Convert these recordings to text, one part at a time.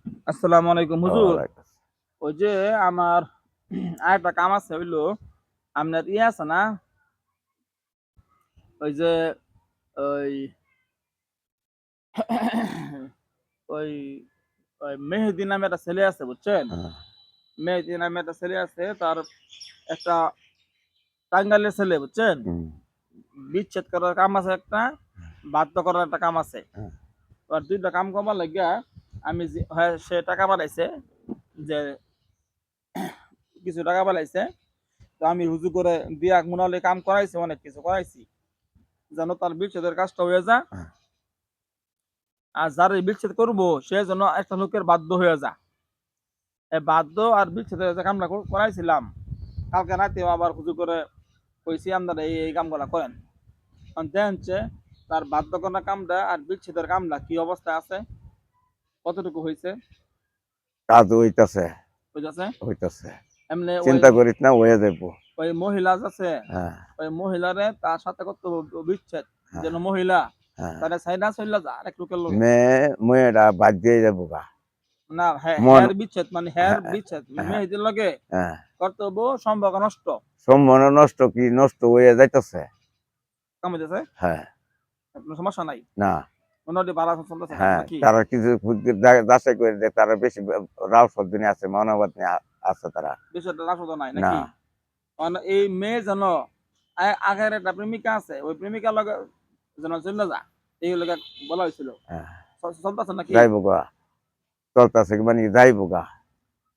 আসসালামু আলাইকুম হুজুর। ওয়ালাইকুম। ওই যে আমার আরেকটা কাম আছে হইলো, আপনার ইয়ে আছে না? ওই যে ওই ওই ওই মেহেদী নামে একটা ছেলে আছে বুঝছেন? হ্যাঁ, মেহেদী নামে একটা ছেলে আছে, তার একটা টাঙ্গাইলের ছেলে বুঝছেন? হুম, বিচ্ছেদ করার কাম আছে একটা, বাধ্য করার একটা কাম আছে। হ্যাঁ, এবার ২ টা কাম করবার লাগিয়া আমি হয় সে টাকা পাঠাইছে, যে কিছু টাকা পাঠাইছে। তো আমি হুজুর করে দিয়া মনে হলে কাম করাইছি, অনেক কিছু করাইছি। যেন তার বিচ্ছেদের কাজটা হয়ে যায়। হ্যাঁ। আর যারে বিচ্ছেদ করবো সে যেন একটা লোকের বাধ্য হয়ে যায়। এই বাধ্য আর বিচ্ছেদের যে কামটা করাইছিলাম, কালকে রাতেও আবার হুজুর করে কইছি আপনারা এই কামগুলা করেন। এখন দেখেন যে তার বাধ্য করা কামটা আর বিচ্ছেদের কামটা কি অবস্থায় আছে, কতটুকু হয়েছে, কাজ হইতাছে, বুঝেছে? হইতাছে। এমনি ওই চিন্তা করিস না, হয়ে যাইবো। ওই মহিলা আছে, হ্যাঁ, ওই মহিলারে তার সাথে করতে হবে বিচ্ছেদ, হ্যাঁ, যেন মহিলা হ্যাঁ। তারা সাইডা চইলা যায় আরেক লোকের লগে। মেয়েটা বাদ দিয়ে যাবো গা। না, হ্যাঁ, মন হ্যার বিচ্ছেদ মানে হ্যার হ্যাঁ, বিচ্ছেদ হ্যাঁ, মেহেদির লগে হ্যাঁ। করতে হবে সম্পর্ক নষ্ট। সম্মান নষ্ট কি নষ্ট হয়ে যাইতাছে? কামাইতেছে, হ্যাঁ, কোনো সমস্যা নাই। না, মোটামুটি ভালো চলতেছে কাম হ্যাঁ। নাকি? তারা কিছু যাচাই করে দেয়, তারা বেশি রাও সজ্জনী আছে, মানবত নিয়ে আছে তারা। বিষয়টা রাসুদা নাই না, নাকি? এই মেয়ে যেন আগের একটা প্রেমিকা আছে, ওই প্রেমিকার লগে যেন চলে যা, এই লগে বলা হয়েছিল। হ্যাঁ, চলতেছে নাকি? যাইবো গা, চলতেছে মানে যাইবো গা।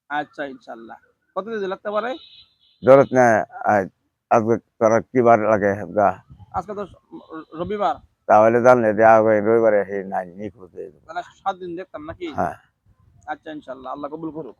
আচ্ছা, ইনশাল্লাহ। কতদিন লাগতে পারে? ধরত না, আজকে তারা কি বার লাগে গা, আজকে তো রবিবার, তাহলে জানলে যে আগে রবিবারে সেই নাই নিখোঁজ হয়ে যাবো। তাহলে 7 দিন দেখতাম নাকি? হ্যাঁ। আচ্ছা, ইনশাল্লাহ, আল্লাহ কবুল করুক।